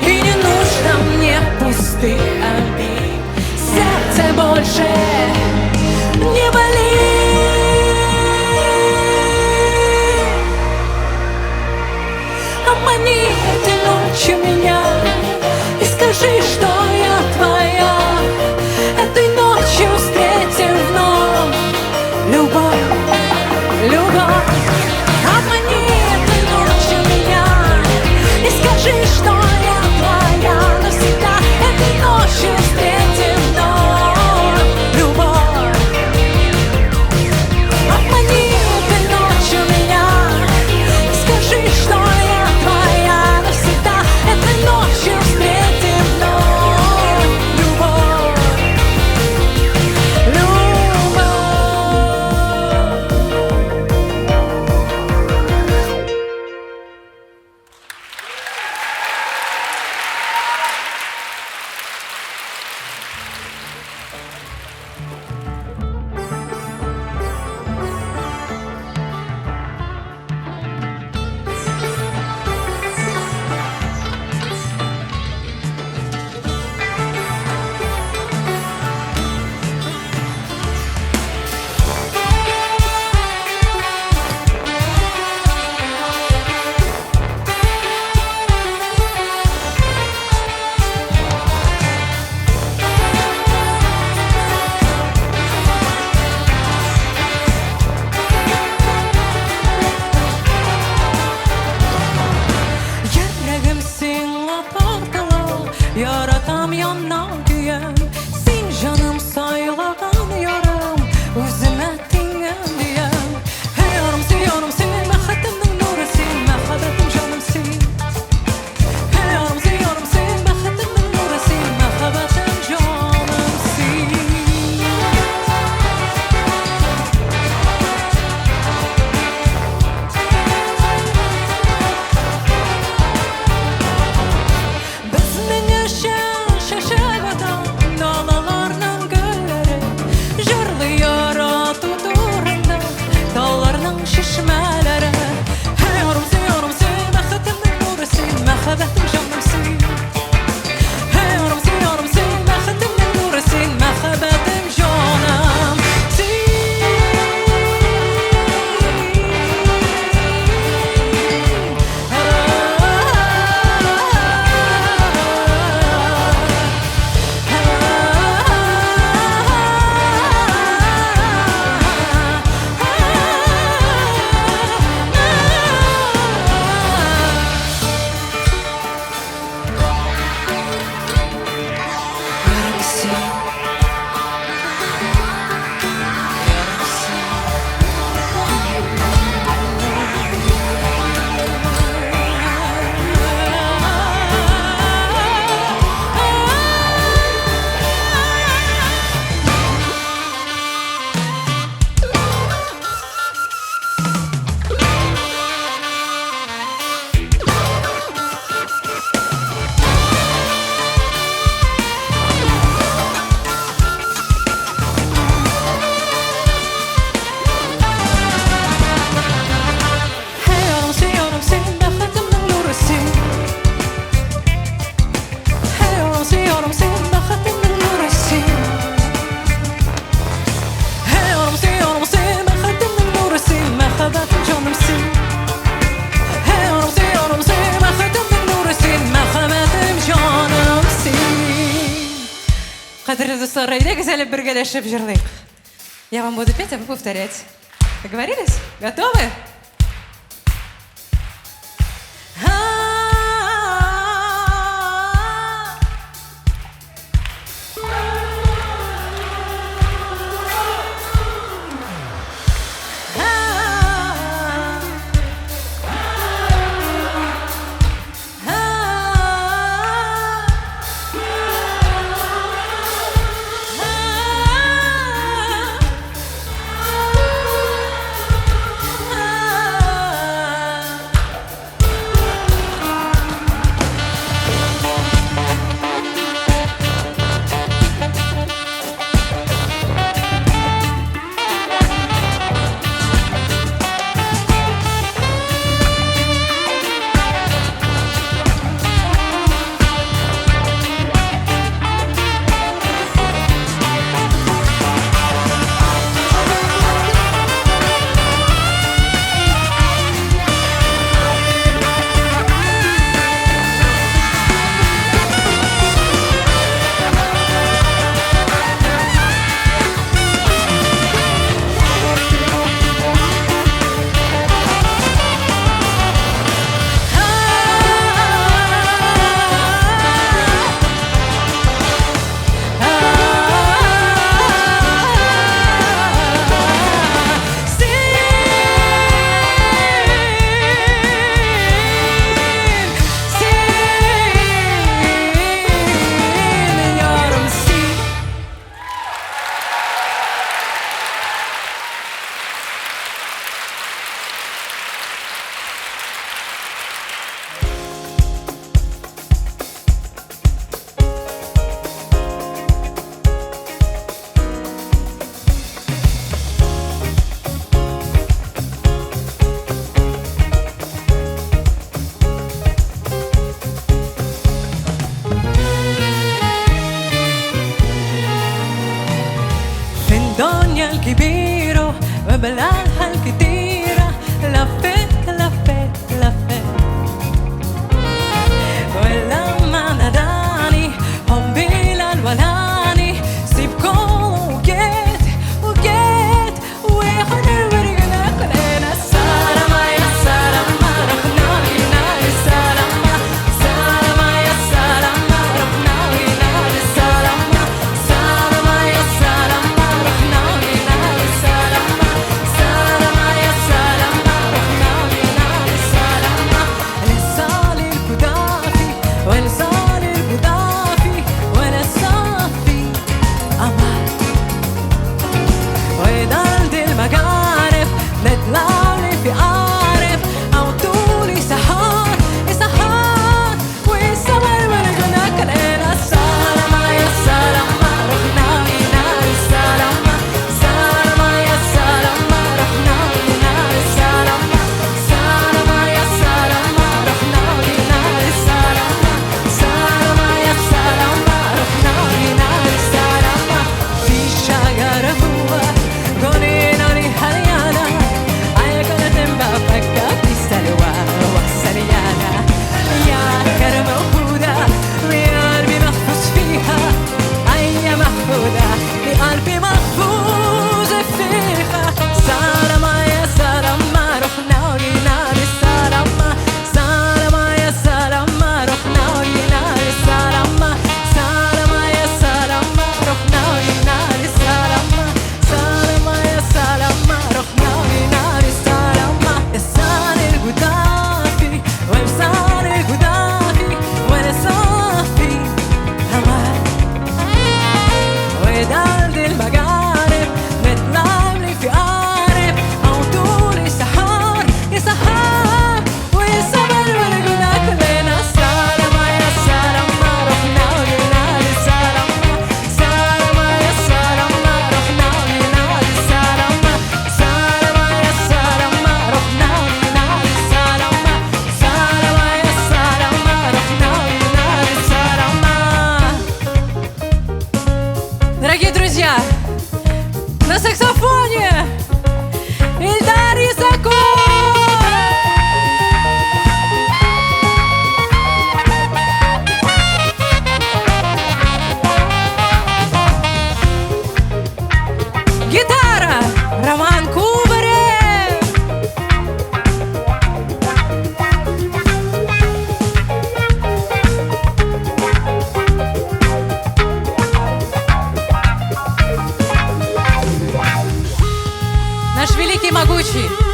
И не нужно мне пустых обид, сердце больше не болит. Обмани этой ночью меня и скажи, что я твоя. Этой ночью встретим вновь любовь, любовь. Обмани этой ночью меня и скажи, что я твоя навсегда. Этой ночью встретим вновь любовь. Обмани этой ночью меня и скажи, что я твоя навсегда. Этой ночью встретим вновь. Yaratam yanına güyem, sen canım sayılağın yarım, özüme tingen diyem. Hey yarım seviyorum seni, məxətimnin nuru sen, məxəbətim canım sen. Hey yarım seviyorum seni, məxətimnin nuru sen, məxəbətim canım sen. Bizning şaşal vatan, dağlarının gölleri, jırlı yara tuturunda, dağlarının şişmeleri. Hey yarım seviyorum seni, məxətimnin nuru sen, məxəbətim canım sen. Hey yarım seviyorum seni, məxətimnin nuru sen, məxəbətim canım sen. Қадірлі достар, идеге сәліп біргелешіп жырлайық. Я вам буду петь, а вы повторять. Договорились? Готовы? الكبيرة وبلعها الكتيرة لفت لفت لفت ولما ناداني حبي للولاني سيب كل وجيت وجيت ويخدر ورقنا كلنا السلامة يا سلامة رحنا لنا السلامة سلامة يا سلامة رحنا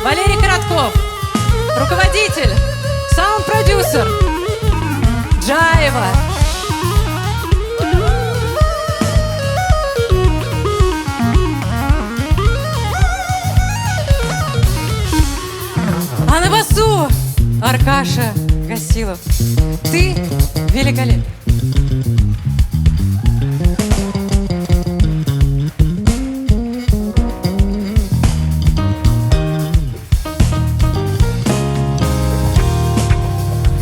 Валерий Коротков, руководитель, саунд-продюсер Джаева. А на басу Аркаша Гасилов. Ты великолепен.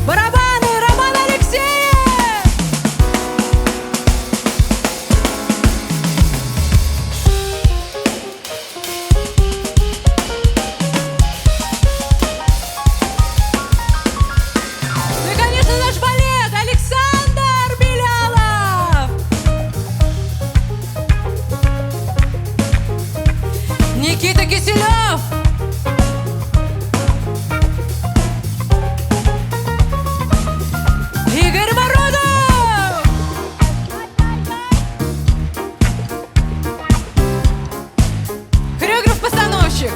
Барабаны Роман Алексеев. Ну и, конечно, наш балет Александр Белялов. Никита Киселев. Игорь Морозов. Хореограф-постановщик,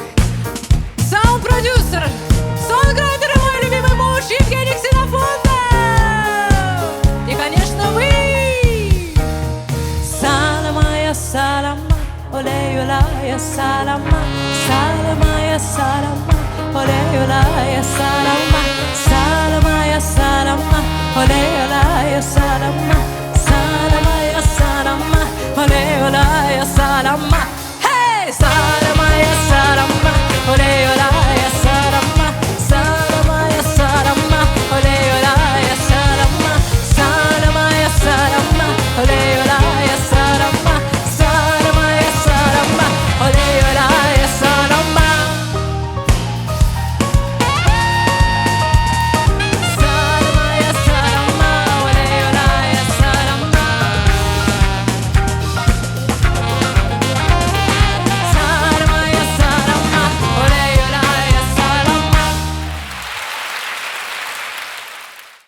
саунд-продюсер, сонграйтер и мой любимый муж Евгений Ксенофонтов. И, конечно, вы. Салама я салама, олей я салама, салама я салама, олей я салама, салама я салама, олей я салама.